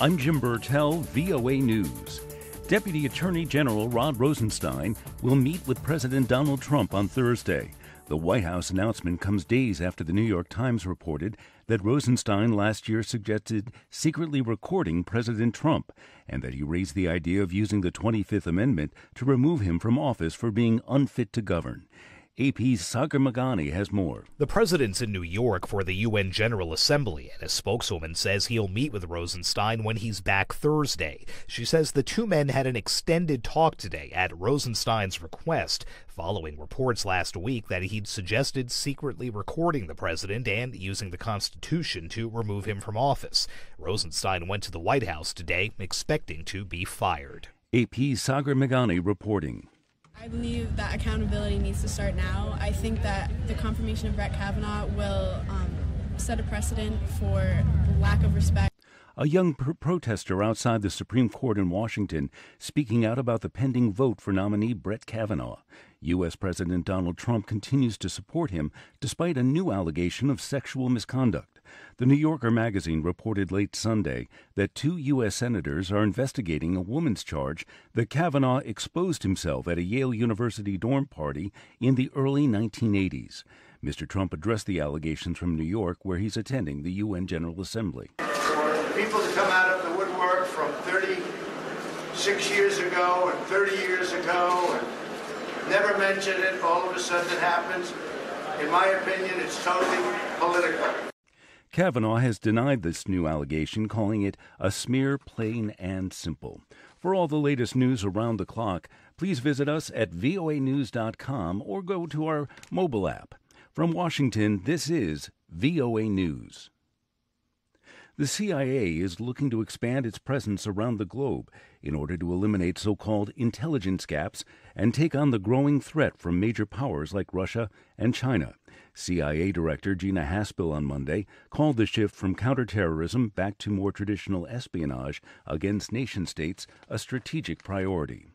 I'm Jim Burtell, VOA News. Deputy Attorney General Rod Rosenstein will meet with President Donald Trump on Thursday. The White House announcement comes days after the New York Times reported that Rosenstein last year suggested secretly recording President Trump and that he raised the idea of using the 25th Amendment to remove him from office for being unfit to govern. AP's Sagar Meghani has more. The president's in New York for the UN General Assembly, and a spokeswoman says he'll meet with Rosenstein when he's back Thursday. She says the two men had an extended talk today at Rosenstein's request, following reports last week that he'd suggested secretly recording the president and using the Constitution to remove him from office. Rosenstein went to the White House today, expecting to be fired. AP's Sagar Meghani reporting. I believe that accountability needs to start now. I think that the confirmation of Brett Kavanaugh will set a precedent for lack of respect. A young protester outside the Supreme Court in Washington speaking out about the pending vote for nominee Brett Kavanaugh. U.S. President Donald Trump continues to support him despite a new allegation of sexual misconduct. The New Yorker magazine reported late Sunday that 2 U.S. senators are investigating a woman's charge that Kavanaugh exposed himself at a Yale University dorm party in the early 1980s. Mr. Trump addressed the allegations from New York, where he's attending the UN General Assembly. For people to come out of the woodwork from 36 years ago and 30 years ago and never mention it, all of a sudden it happens, in my opinion, it's totally political. Kavanaugh has denied this new allegation, calling it a smear, plain and simple. For all the latest news around the clock, please visit us at voanews.com or go to our mobile app. From Washington, this is VOA News. The CIA is looking to expand its presence around the globe in order to eliminate so-called intelligence gaps and take on the growing threat from major powers like Russia and China. CIA Director Gina Haspel on Monday called the shift from counterterrorism back to more traditional espionage against nation-states a strategic priority.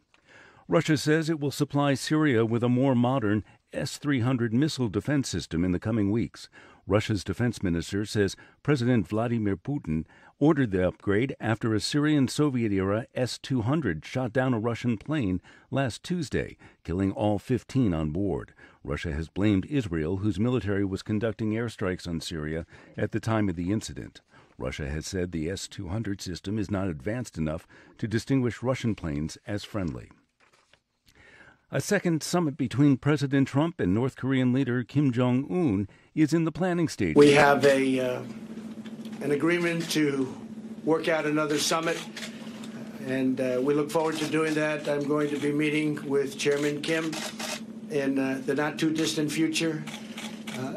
Russia says it will supply Syria with a more modern S-300 missile defense system in the coming weeks. Russia's defense minister says President Vladimir Putin ordered the upgrade after a Syrian Soviet-era S-200 shot down a Russian plane last Tuesday, killing all 15 on board. Russia has blamed Israel, whose military was conducting airstrikes on Syria at the time of the incident. Russia has said the S-200 system is not advanced enough to distinguish Russian planes as friendly. A second summit between President Trump and North Korean leader Kim Jong-un is in the planning stage. We have an agreement to work out another summit, and we look forward to doing that. I'm going to be meeting with Chairman Kim in the not-too-distant future.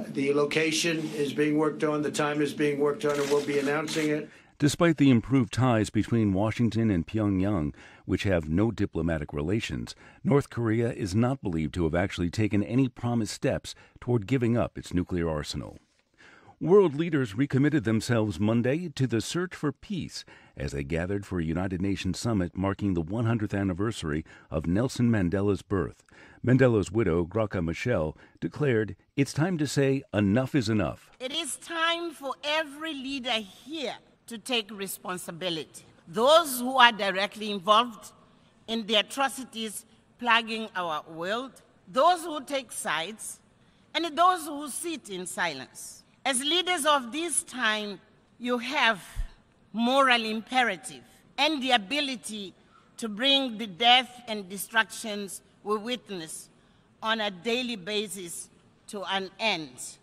The location is being worked on, the time is being worked on, and we'll be announcing it. Despite the improved ties between Washington and Pyongyang, which have no diplomatic relations, North Korea is not believed to have actually taken any promised steps toward giving up its nuclear arsenal. World leaders recommitted themselves Monday to the search for peace as they gathered for a United Nations summit marking the 100th anniversary of Nelson Mandela's birth. Mandela's widow, Graca Machel, declared, "It's time to say enough is enough." It is time for every leader here to take responsibility. Those who are directly involved in the atrocities plaguing our world, those who take sides, and those who sit in silence. As leaders of this time, you have moral imperative and the ability to bring the death and destructions we witness on a daily basis to an end.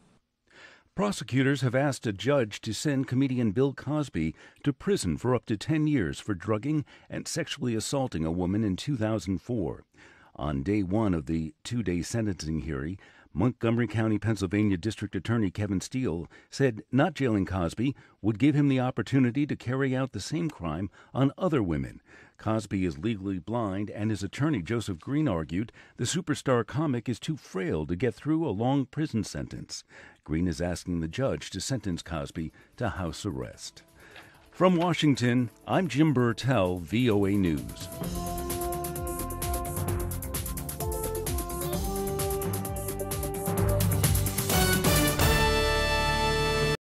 Prosecutors have asked a judge to send comedian Bill Cosby to prison for up to 10 years for drugging and sexually assaulting a woman in 2004. On day one of the two-day sentencing hearing, Montgomery County, Pennsylvania District Attorney Kevin Steele said not jailing Cosby would give him the opportunity to carry out the same crime on other women. Cosby is legally blind, and his attorney Joseph Green argued the superstar comic is too frail to get through a long prison sentence. Green is asking the judge to sentence Cosby to house arrest. From Washington, I'm Jim Burtell, VOA News.